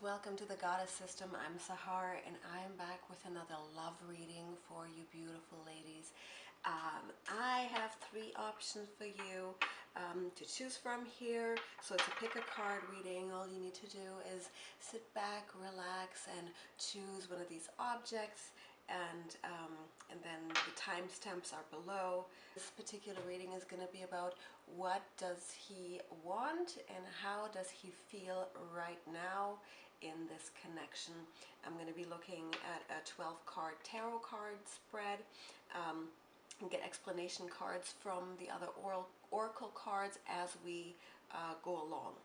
welcome to the Goddess System. I'm Sahar and I'm back with another love reading for you beautiful ladies. I have three options for you to choose from here. So it's a pick a card reading. All you need to do is sit back, relax, and choose one of these objects, and then the timestamps are below. This particular reading is going to be about what does he want and how does he feel right now in this connection. I'm going to be looking at a 12 card tarot card spread, and get explanation cards from the other oracle cards as we go along.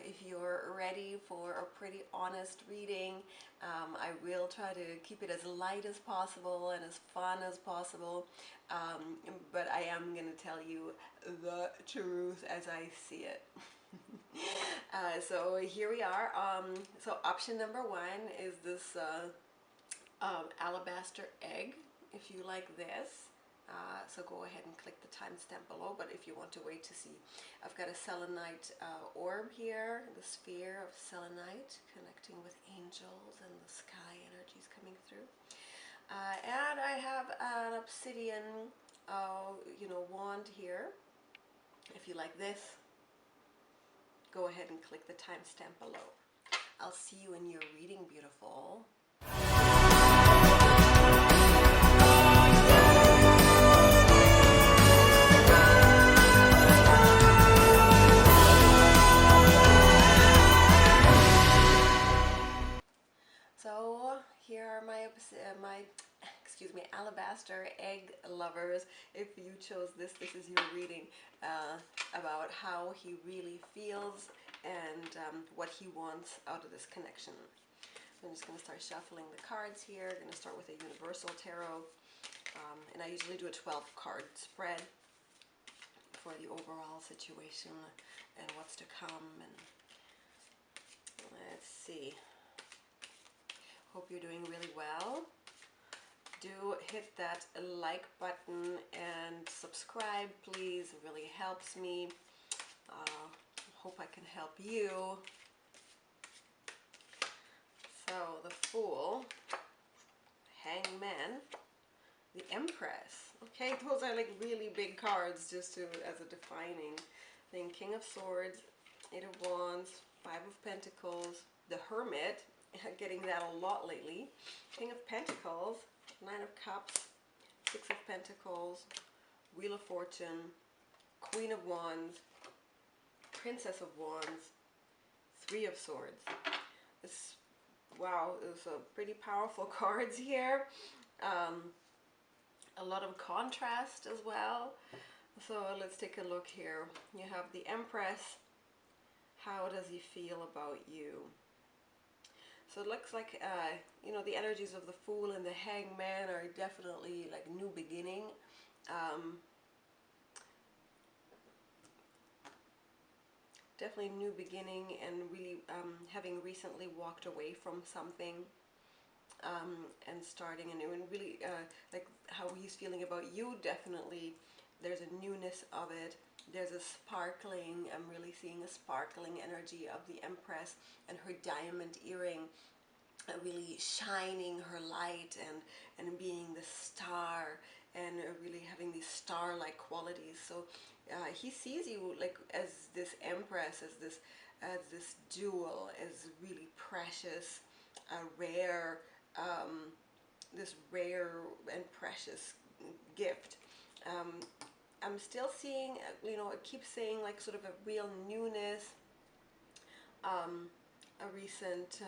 If you're ready for a pretty honest reading, I will try to keep it as light as possible and as fun as possible, but I am going to tell you the truth as I see it. So here we are. So option number one is this Alabaster Egg, if you like this. So go ahead and click the timestamp below, but if you want to wait to see, I've got a Selenite orb here, the sphere of Selenite connecting with angels and the sky energies coming through. And I have an Obsidian wand here. If you like this, go ahead and click the timestamp below. I'll see you in your reading, beautiful. So here are my Alabaster Egg lovers. If you chose this is your reading about how he really feels and what he wants out of this connection. I'm just going to start shuffling the cards here. I'm going to start with a Universal Tarot, and I usually do a 12 card spread for the overall situation and what's to come. And let's see. Hope you're doing really well. Do hit that like button and subscribe, please. It really helps me. Hope I can help you. So the Fool, Hangman, the Empress. Okay, those are like really big cards just as a defining thing. King of Swords, Eight of Wands, Five of Pentacles, the Hermit. Getting that a lot lately. King of Pentacles, Nine of Cups, Six of Pentacles, Wheel of Fortune, Queen of Wands, Princess of Wands, Three of Swords. Wow, there's a pretty powerful cards here. A lot of contrast as well. So let's take a look here. You have the Empress. How does he feel about you? So it looks like, the energies of the Fool and the Hangman are definitely like new beginning. Definitely new beginning, and really having recently walked away from something and starting anew, and really like how he's feeling about you. Definitely there's a newness of it. There's a sparkling, I'm really seeing a sparkling energy of the Empress and her diamond earring, really shining her light and being the star, and really having these star-like qualities. So he sees you like as this Empress, as this jewel, as really precious, rare, this rare and precious gift. I'm still seeing, it keeps saying like sort of a real newness, a recent,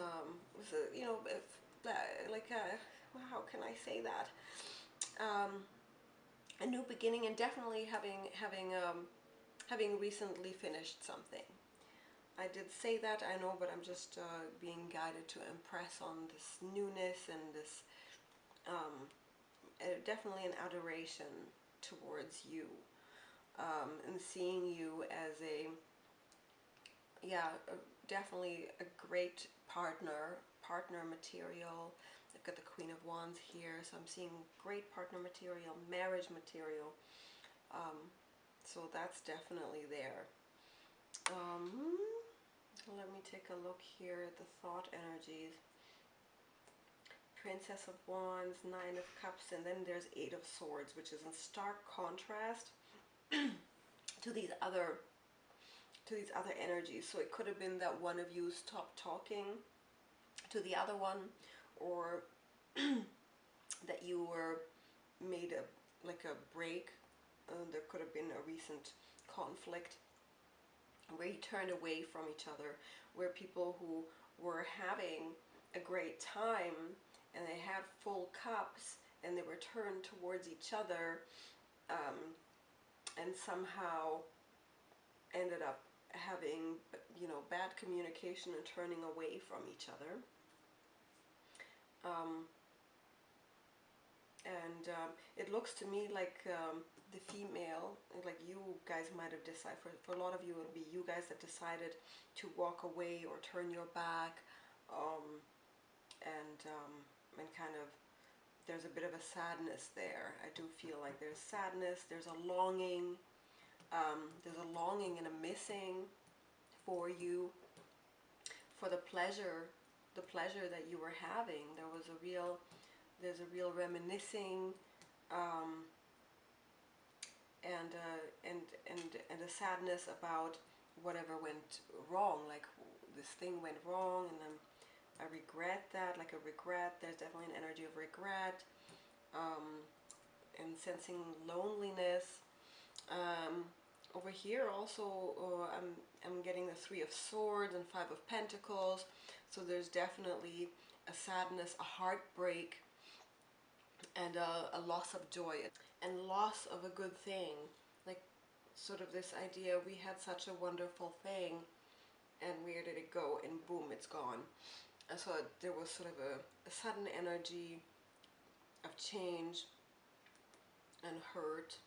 how can I say that? A new beginning, and definitely having recently finished something. I did say that, I know, but I'm just being guided to impress on this newness and this, definitely an adoration towards you, and seeing you as definitely a great partner material. I've got the Queen of Wands here, so I'm seeing great partner material, marriage material. So that's definitely there. Let me take a look here at the thought energies. Princess of Wands, Nine of Cups, and then there's Eight of Swords, which is in stark contrast to these other energies. So it could have been that one of you stopped talking to the other one, or that you were made a break. There could have been a recent conflict where you turned away from each other, where people who were having a great time and they had full cups and they were turned towards each other, and somehow ended up having, you know, bad communication and turning away from each other. It looks to me like the female, like you guys might have decided, for a lot of you, it would be you guys that decided to walk away or turn your back, and kind of, there's a bit of a sadness there. I do feel like there's sadness, there's a longing, and a missing for you, for the pleasure that you were having. There's a real reminiscing, and a sadness about whatever went wrong. Like, this thing went wrong, and then I regret that. Like a regret. There's definitely an energy of regret, and sensing loneliness. Over here also, I'm getting the Three of Swords and Five of Pentacles. So there's definitely a sadness, a heartbreak, and a loss of joy, and loss of a good thing. Like, sort of this idea, we had such a wonderful thing, and where did it go? And boom, it's gone. And so there was sort of a sudden energy of change and hurt.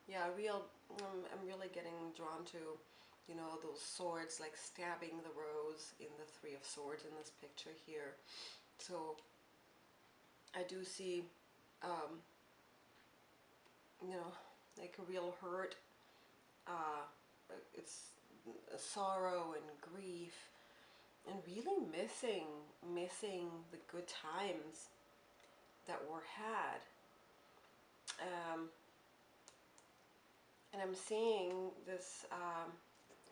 Yeah, I'm really getting drawn to, you know, those swords, like stabbing the rose in the Three of Swords in this picture here. So I do see, you know, like a real hurt. It's sorrow and grief, and really missing the good times that were had. And I'm seeing this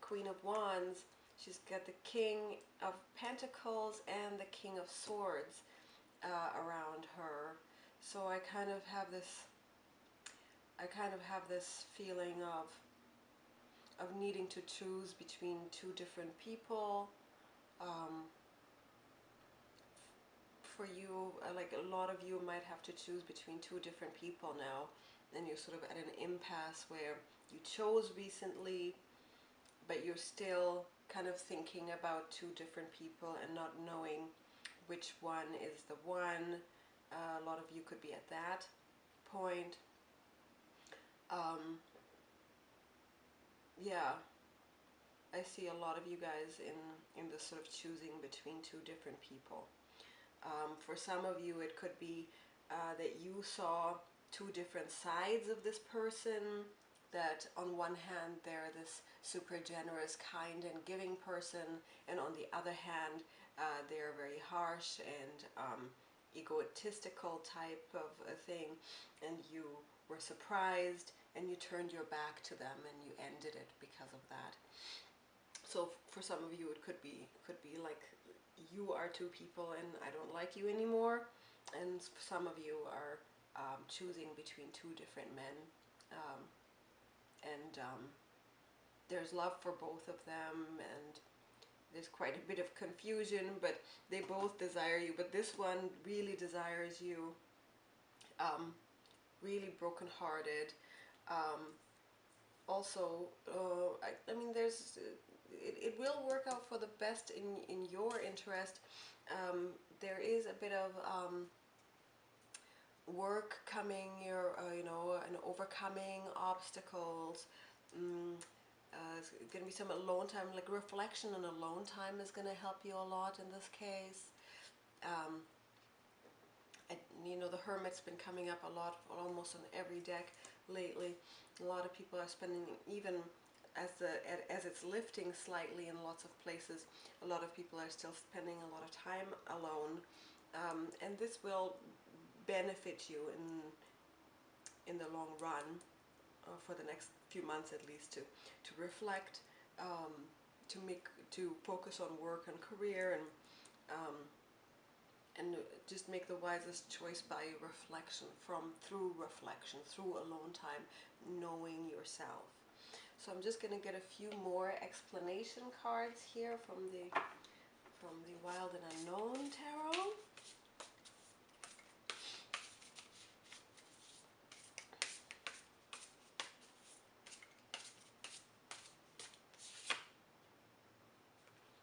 Queen of Wands. She's got the King of Pentacles and the King of Swords around her. So I kind of have this feeling of needing to choose between two different people. For you, like a lot of you might have to choose between two different people now, and you're sort of at an impasse where you chose recently, but you're still kind of thinking about two different people and not knowing which one is the one. A lot of you could be at that point. Yeah, I see a lot of you guys in the sort of choosing between two different people. For some of you, it could be that you saw two different sides of this person. That on one hand, they're this super generous, kind, and giving person, and on the other hand, they're very harsh and egotistical type of a thing, and you were surprised and you turned your back to them and you ended it because of that. So for some of you, it could be like, you are two people and I don't like you anymore, and some of you are choosing between two different men, and there's love for both of them, and there's quite a bit of confusion, but they both desire you. But this one really desires you, really brokenhearted. Also, I mean, it will work out for the best in your interest. There is a bit of work coming, you know, and overcoming obstacles. It's going to be some alone time, like reflection and alone time is going to help you a lot in this case. You know, the Hermit's been coming up a lot, almost on every deck lately. A lot of people are spending even as it's lifting slightly in lots of places, a lot of people are still spending a lot of time alone, and this will benefit you in the long run, for the next few months at least, to reflect, um, to focus on work and career, and just make the wisest choice by reflection, through reflection, through alone time, knowing yourself. So I'm just going to get a few more explanation cards here from the Wild and Unknown Tarot.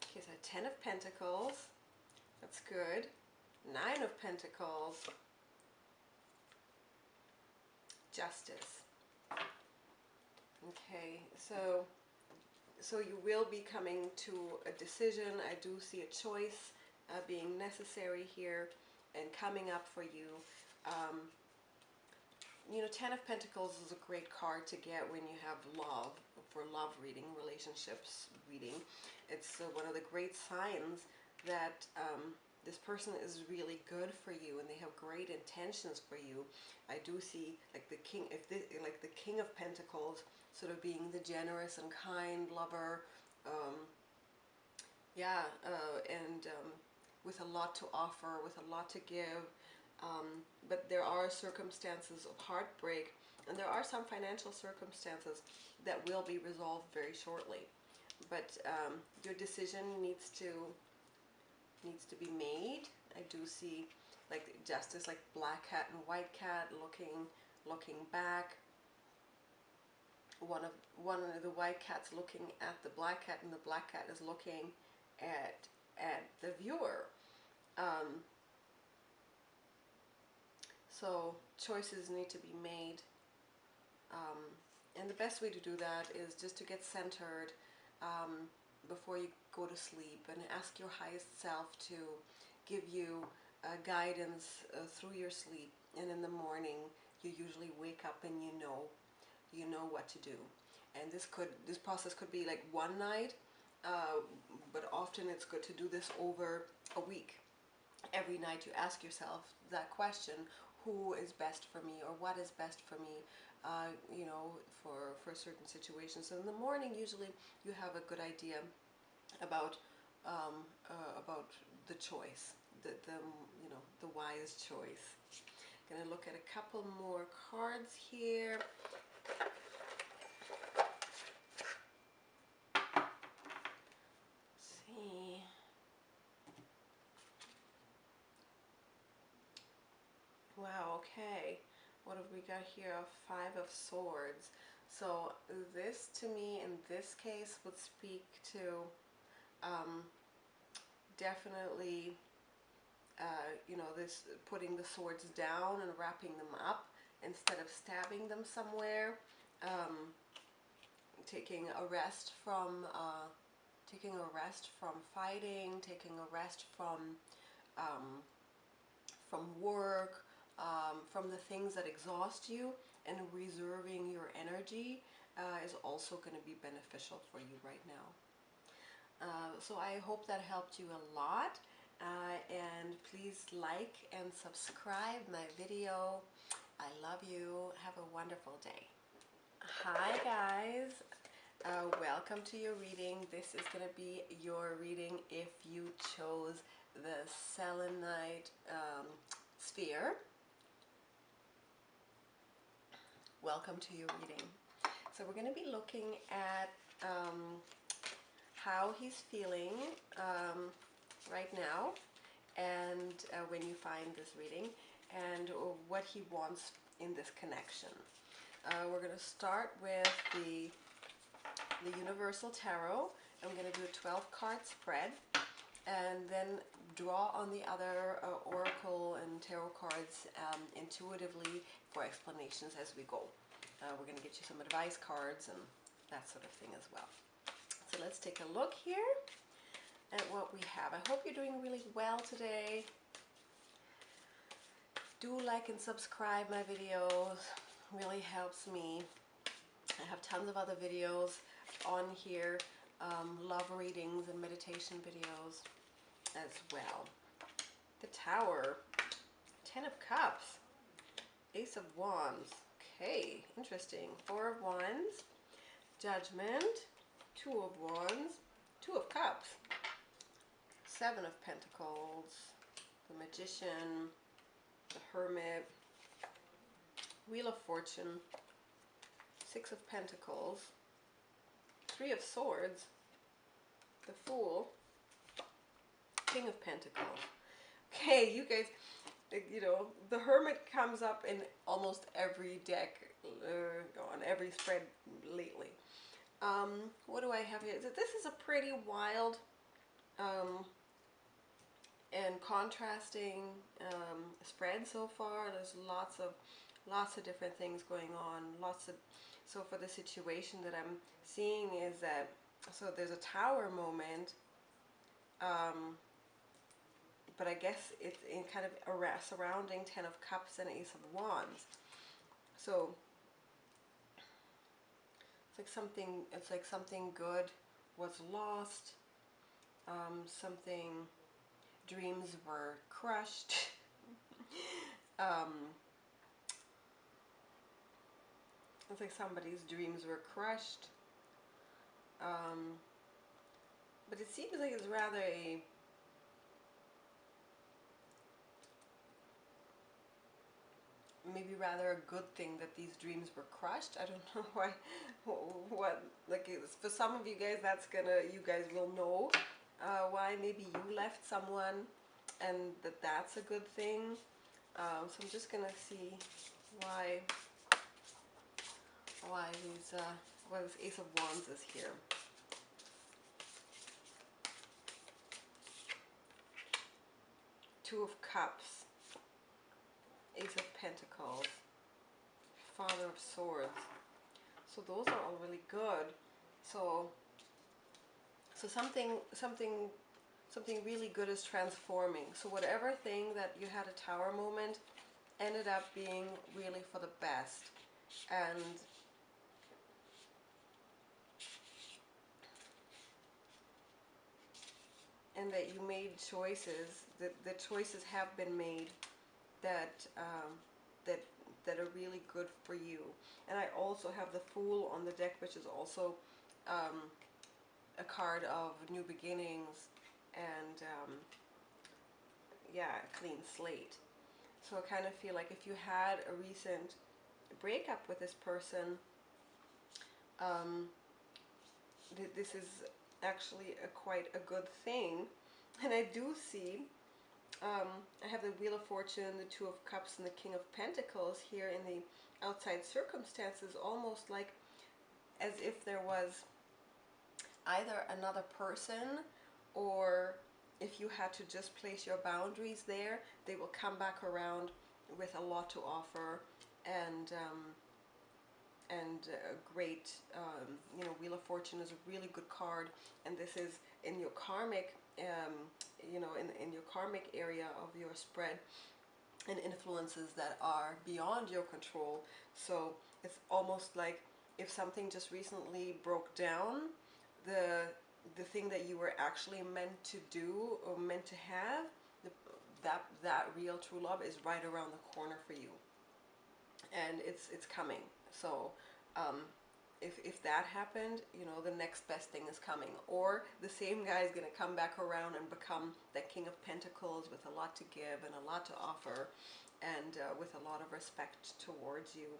Okay, so 10 of Pentacles, that's good. 9 of Pentacles, Justice. Okay, so you will be coming to a decision. I do see a choice being necessary here and coming up for you. You know, 10 of Pentacles is a great card to get when you have love, for love reading, relationships reading. It's one of the great signs that this person is really good for you and they have great intentions for you. I do see like the King, like the King of Pentacles, sort of being the generous and kind lover, with a lot to offer, with a lot to give. But there are circumstances of heartbreak, and there are some financial circumstances that will be resolved very shortly. But your decision needs to be made. I do see like Justice, like black cat and white cat looking back. One of the white cats looking at the black cat, and the black cat is looking at the viewer. So choices need to be made, and the best way to do that is just to get centered before you go to sleep, and ask your highest self to give you guidance through your sleep. And in the morning, you usually wake up and you know what to do. And this process could be like one night, but often it's good to do this over a week. Every night you ask yourself that question: who is best for me, or what is best for me, you know, for certain situations. So in the morning, usually you have a good idea about the choice, the you know, the wise choice. Gonna look at a couple more cards here. Let's see. Wow, okay. What have we got here? A 5 of Swords. So this, to me, in this case, would speak to definitely, you know, this putting the swords down and wrapping them up instead of stabbing them somewhere. Taking a rest from fighting, taking a rest from work, from the things that exhaust you, and reserving your energy is also going to be beneficial for you right now. So I hope that helped you a lot, and please like and subscribe my video. I love you. Have a wonderful day. Hi guys, welcome to your reading. This is going to be your reading if you chose the Selenite Sphere. Welcome to your reading. So we're going to be looking at how he's feeling right now, and when you find this reading, and what he wants in this connection. We're going to start with the Universal Tarot. I'm going to do a 12-card spread, and then draw on the other oracle and tarot cards intuitively for explanations as we go. We're going to get you some advice cards and that sort of thing as well. So let's take a look here at what we have. I hope you're doing really well today. Do like and subscribe my videos. Really helps me. I have tons of other videos on here love readings and meditation videos as well. The Tower, 10 of Cups, Ace of Wands. Okay, interesting. 4 of Wands, Judgment, 2 of Wands, 2 of Cups, 7 of Pentacles, the Magician, the Hermit, Wheel of Fortune, 6 of Pentacles, 3 of Swords, the Fool, King of Pentacles. Okay, you guys, you know, the Hermit comes up in almost every deck, on every spread lately. What do I have here? This is a pretty wild and contrasting spread so far. There's lots of different things going on. So for the situation that I'm seeing is that, so there's a Tower moment, but I guess it's in kind of surrounding 10 of Cups and Ace of Wands. So it's like something good was lost, something, dreams were crushed. It's like somebody's dreams were crushed. But it seems like it's rather maybe rather a good thing that these dreams were crushed. I don't know why, what, like, for some of you guys, you guys will know why maybe you left someone and that's a good thing. So I'm just gonna see why this Ace of Wands is here. Two of Cups, Ace of Pentacles, Father of Swords. So those are all really good. So something really good is transforming. So whatever thing that you had a Tower moment ended up being really for the best, and that you made choices, the choices have been made that are really good for you. And I also have the Fool on the deck, which is also a card of new beginnings and yeah, a clean slate. So I kind of feel like if you had a recent breakup with this person, this is actually quite a good thing. And I do see, I have the Wheel of Fortune, the Two of Cups, and the King of Pentacles here in the outside circumstances, almost like as if there was either another person, or if you had to just place your boundaries there, they will come back around with a lot to offer, and a great, you know, Wheel of Fortune is a really good card, and this is in your karmic, you know, in your karmic area of your spread, and influences that are beyond your control. So it's almost like if something just recently broke down, the thing that you were actually meant to do or meant to have, that real true love is right around the corner for you, and it's coming. So if that happened, you know, the next best thing is coming, or the same guy is going to come back around and become that King of Pentacles with a lot to give and a lot to offer, and with a lot of respect towards you.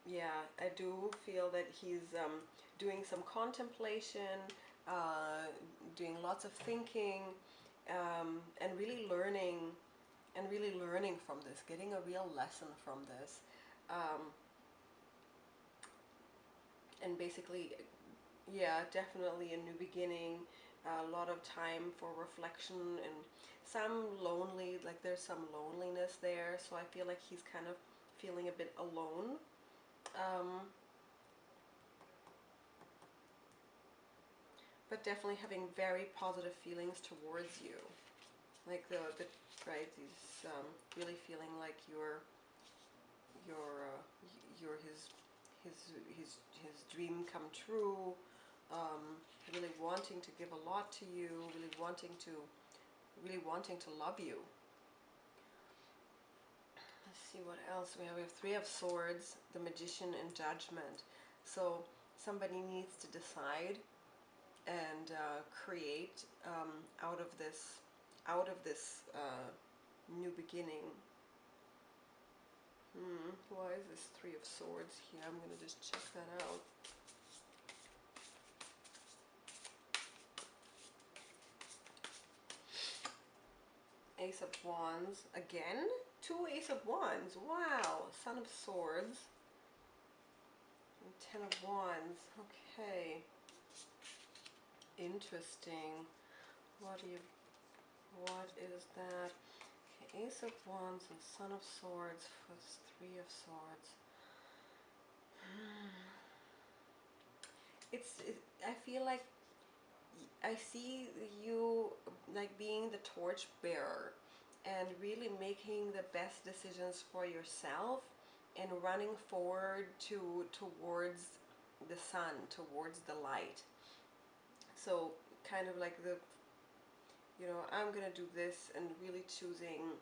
Yeah, I do feel that he's doing some contemplation, doing lots of thinking, and really learning from this, getting a real lesson from this. And basically, yeah, definitely a new beginning, a lot of time for reflection, and some like there's some loneliness there, so I feel like he's kind of feeling a bit alone. But definitely having very positive feelings towards you, like right, he's really feeling like you're his dream come true, really wanting to give a lot to you, really wanting to love you. Let's see what else we have. We have Three of Swords, the Magician, and Judgment. So somebody needs to decide and create out of this new beginning. Why is this Three of Swords here? I'm gonna just check that out. Ace of Wands again. Two Ace of Wands. Wow. Son of Swords. And Ten of Wands. Okay. Interesting. What is that? Okay, Ace of Wands and Son of Swords for Three of Swords. I feel like I see you like being the torch bearer and really making the best decisions for yourself and running forward towards the sun, towards the light. So kind of like I'm gonna do this, and really choosing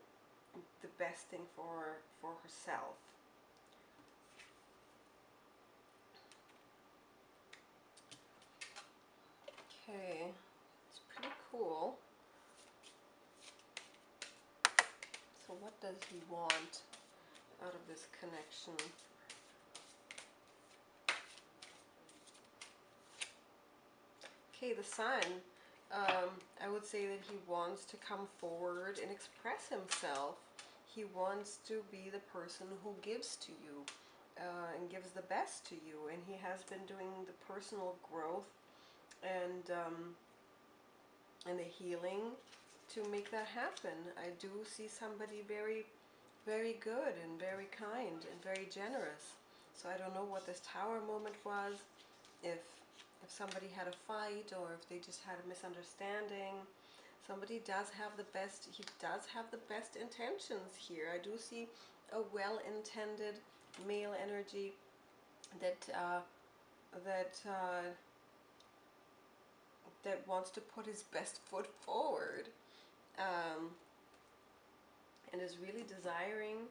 the best thing for herself. Okay, it's pretty cool. So what does he want out of this connection? Okay, the Sun. I would say that he wants to come forward and express himself. He wants to be the person who gives to you and gives the best to you. And he has been doing the personal growth and the healing to make that happen. I do see somebody very, very good and very kind and very generous. So I don't know what this Tower moment was, if somebody had a fight or if they just had a misunderstanding. Somebody does have the best, he does have the best intentions here. I do see a well-intended male energy that wants to put his best foot forward, and is really desiring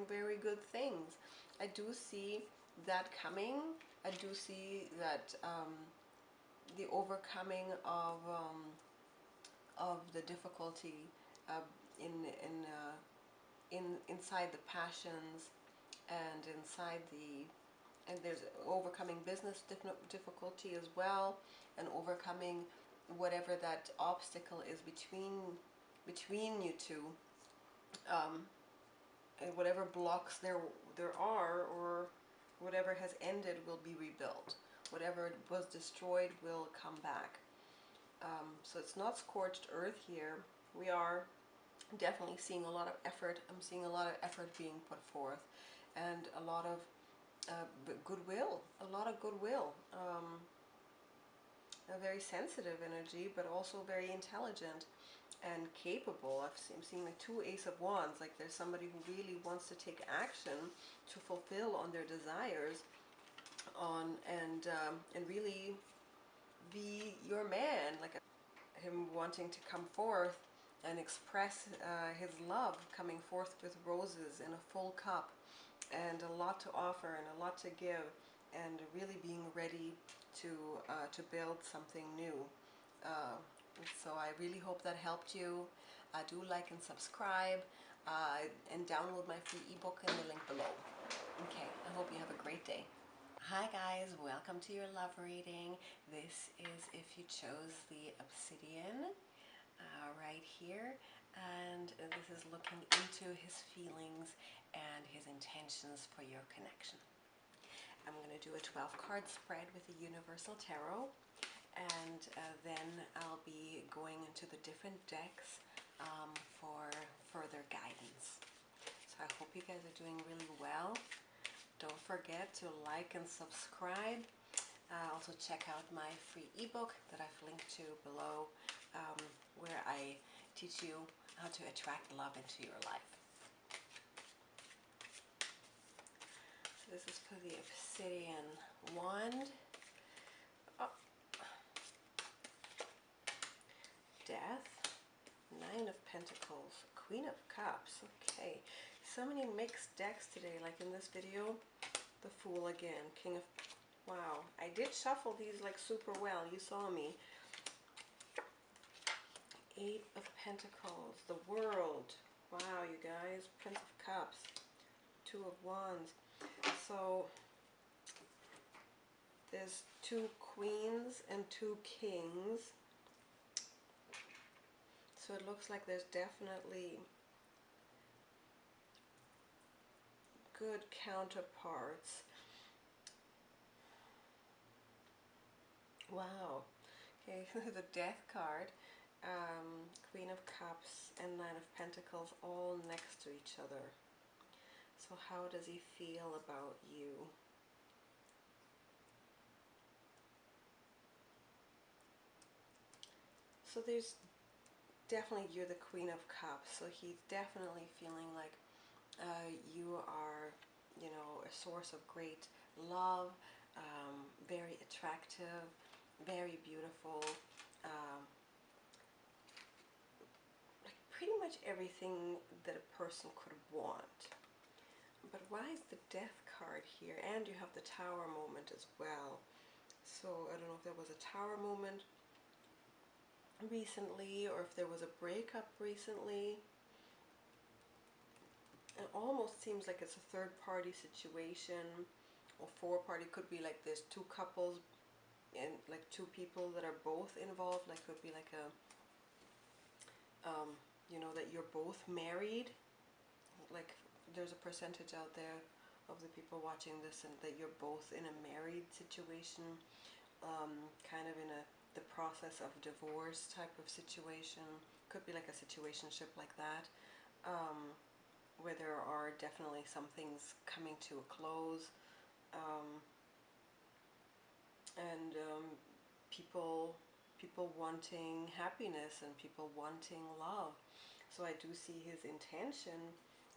very good things. I do see that coming. I do see that the overcoming of the difficulty inside the passions and and there's overcoming business difficulty as well, and overcoming whatever that obstacle is between you two, and whatever blocks there are, or whatever has ended will be rebuilt. Whatever was destroyed will come back. So it's not scorched earth here. We are definitely seeing a lot of effort. I'm seeing a lot of effort being put forth, and a lot of goodwill. A lot of goodwill. A very sensitive energy, but also very intelligent and capable. I'm seeing like two Ace of Wands. Like there's somebody who really wants to take action to fulfill on their desires, and really be your man. Like him wanting to come forth and express his love, coming forth with roses in a full cup, and a lot to offer and a lot to give, and really being ready to build something new. So I really hope that helped you. Do like and subscribe, and download my free ebook in the link below. Okay, I hope you have a great day. Hi guys, welcome to your love reading. This is if you chose the Obsidian right here, and this is looking into his feelings and his intentions for your connection. I'm going to do a 12 card spread with the Universal Tarot, and then I'll be going into the different decks for further guidance. So I hope you guys are doing really well. Don't forget to like and subscribe. Also check out my free ebook that I've linked to below, where I teach you how to attract love into your life. This is for the Obsidian Wand. Oh. Death. 9 of Pentacles. Queen of Cups. Okay. So many mixed decks today, like in this video. The Fool again. King of... Wow. I did shuffle these like super well. You saw me. 8 of Pentacles. The World. Wow, you guys. Prince of Cups. 2 of Wands. So there's 2 queens and 2 kings. So it looks like there's definitely good counterparts. Wow. Okay, the Death card. Queen of Cups and 9 of Pentacles all next to each other. So how does he feel about you? So there's definitely, you're the Queen of Cups, so he's definitely feeling like you are, you know, a source of great love, very attractive, very beautiful, like pretty much everything that a person could want. But why is the Death card here? And you have the Tower moment as well. So I don't know if there was a Tower moment recently or if there was a breakup recently. It almost seems like it's a third party situation or 4-party. Could be like there's 2 couples and like 2 people that are both involved. Like could be like a you know, that you're both married. Like there's a percentage out there of the people watching this and that you're both in a married situation, kind of in the process of divorce type of situation. Could be like a situationship like that, where there are definitely some things coming to a close, and people wanting happiness and people wanting love. So I do see his intention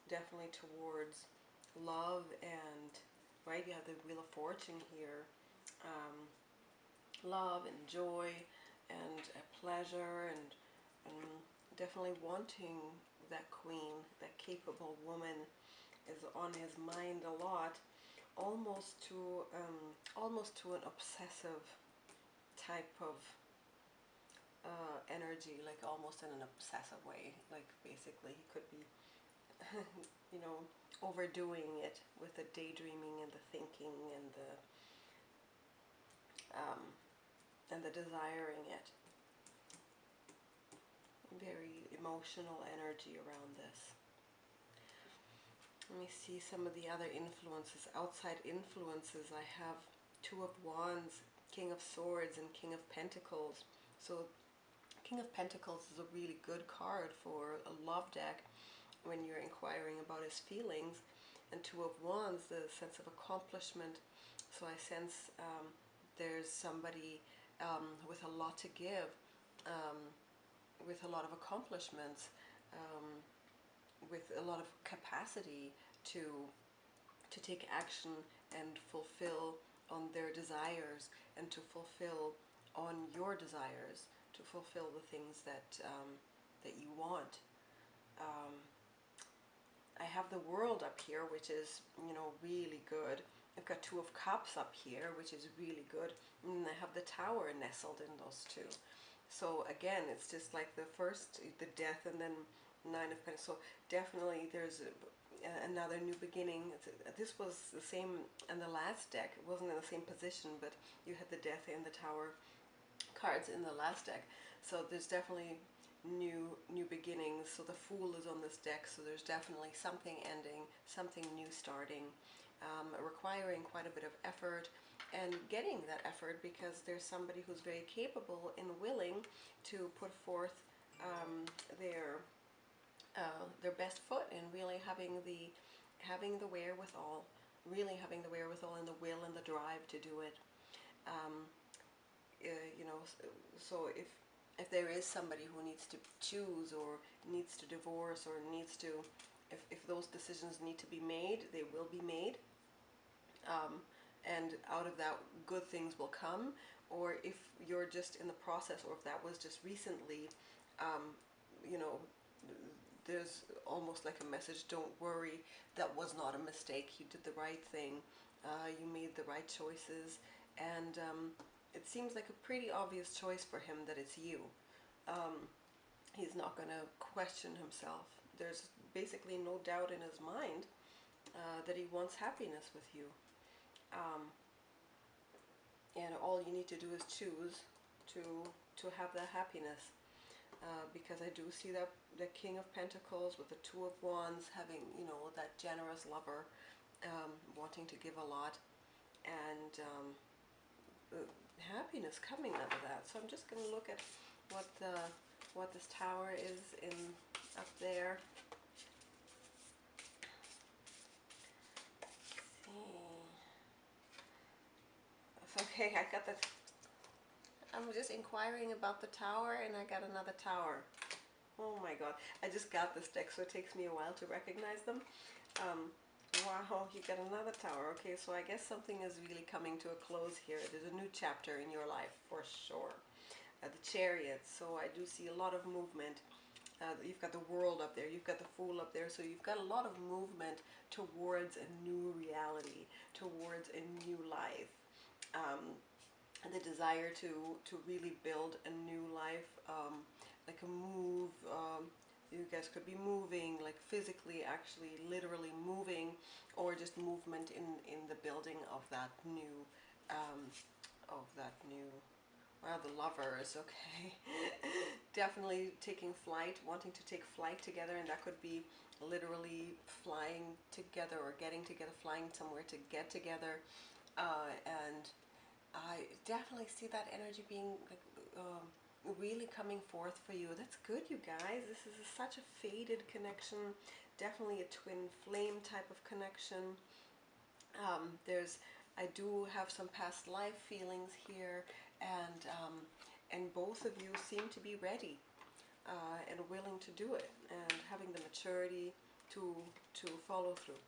definitely towards love and, right, you have the Wheel of Fortune here, love and joy and pleasure and definitely wanting that queen, that capable woman is on his mind a lot, almost to an obsessive type of energy, like almost in an obsessive way. Like basically he could be you know, overdoing it with the daydreaming and the thinking and the desiring it. Very emotional energy around this. Let me see some of the other influences, outside influences. I have 2 of Wands, King of Swords, and King of Pentacles. So King of Pentacles is a really good card for a love deck when you're inquiring about his feelings. And 2 of Wands, the sense of accomplishment. So I sense there's somebody with a lot to give, with a lot of accomplishments, with a lot of capacity to take action and fulfill on their desires and to fulfill on your desires, to fulfill the things that that you want. I have the World up here, which is, you know, really good. I've got 2 of Cups up here, which is really good. And I have the Tower nestled in those 2. So again, it's just like the first, the Death, and then 9 of Pentacles. So definitely there's another new beginning. This was the same in the last deck. It wasn't in the same position, but you had the Death and the Tower cards in the last deck. So there's definitely new beginnings. So the Fool is on this deck, so there's definitely something ending, something new starting, requiring quite a bit of effort, and getting that effort because there's somebody who's very capable and willing to put forth their best foot and really having the wherewithal, really having the wherewithal and the will and the drive to do it. You know, so if there is somebody who needs to choose or needs to divorce or needs to, if those decisions need to be made, they will be made. and out of that good things will come, or if you're just in the process, or if that was just recently, you know, there's almost like a message, don't worry, that was not a mistake, you did the right thing, you made the right choices, and it seems like a pretty obvious choice for him that it's you. He's not going to question himself. There's basically no doubt in his mind that he wants happiness with you. And all you need to do is choose to have that happiness. Because I do see that the King of Pentacles with the Two of Wands having, you know, that generous lover, wanting to give a lot, and happiness coming out of that. So I'm just going to look at what this tower is in up there. Okay, I got the. I'm just inquiring about the tower, and I got another tower. Oh my god, I just got this deck, so it takes me a while to recognize them. Wow, you got another tower. Okay, so I guess something is really coming to a close here. There's a new chapter in your life, for sure. The Chariot, so I do see a lot of movement. You've got the World up there, you've got the Fool up there, so you've got a lot of movement towards a new reality, towards a new life. The desire to really build a new life, like a move. You guys could be moving, like physically, actually, literally moving, or just movement in the building of that new, well, the lovers, okay. Definitely taking flight, wanting to take flight together, and that could be literally flying together or getting together, flying somewhere to get together, and I definitely see that energy being like, really coming forth for you. That's good, you guys. This is such a faded connection, definitely a twin flame type of connection. I do have some past life feelings here, and both of you seem to be ready and willing to do it, and having the maturity to follow through.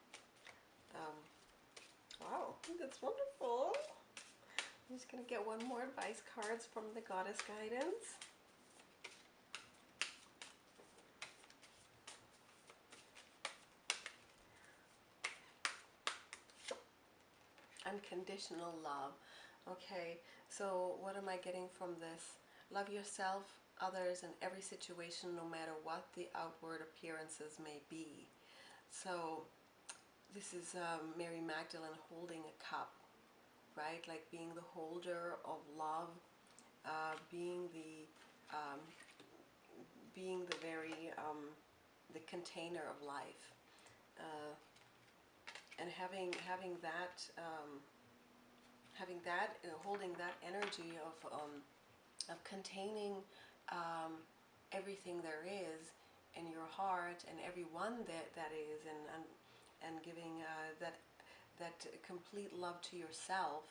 Wow, that's wonderful. I'm just going to get one more advice cards from the Goddess Guidance. Unconditional love. Okay, so what am I getting from this? Love yourself, others, and every situation, no matter what the outward appearances may be. So this is Mary Magdalene holding a cup, right? Like being the holder of love, being the very the container of life, and having that holding that energy of containing everything there is in your heart, and everyone that is, and giving that complete love to yourself.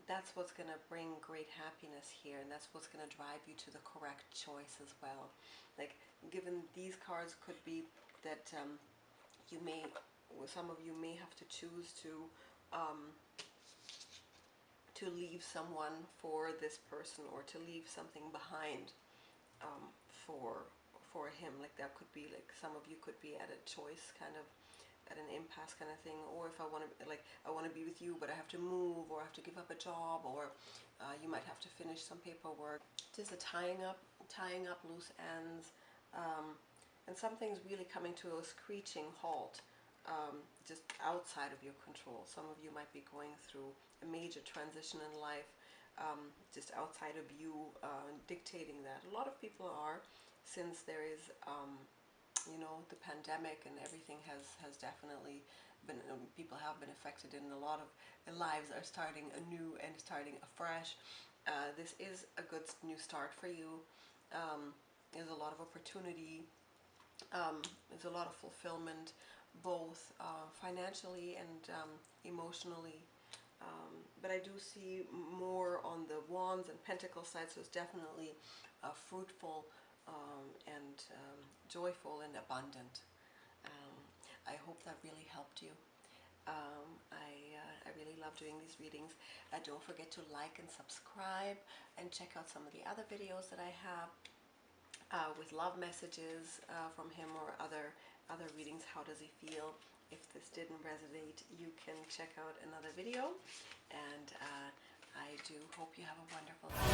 That's what's going to bring great happiness here, and that's what's going to drive you to the correct choice as well. Like, given these cards could be that some of you may have to choose to leave someone for this person, or to leave something behind for him. Like, that could be like, some of you could be at a choice, kind of at an impasse kind of thing, or if I want to, like, I want to be with you, but I have to move, or I have to give up a job, or you might have to finish some paperwork. Just a tying up loose ends, and something's really coming to a screeching halt, just outside of your control. Some of you might be going through a major transition in life, just outside of you dictating that. A lot of people are, since there is you know, the pandemic and everything has definitely been, people have been affected, and a lot of lives are starting anew and starting afresh. This is a good new start for you. There's a lot of opportunity. There's a lot of fulfillment, both financially and emotionally. But I do see more on the Wands and Pentacles side, so it's definitely fruitful, and joyful and abundant. I hope that really helped you. I really love doing these readings. Don't forget to like and subscribe, and check out some of the other videos that I have with love messages from him, or other readings. How does he feel? If this didn't resonate, you can check out another video. And I do hope you have a wonderful day.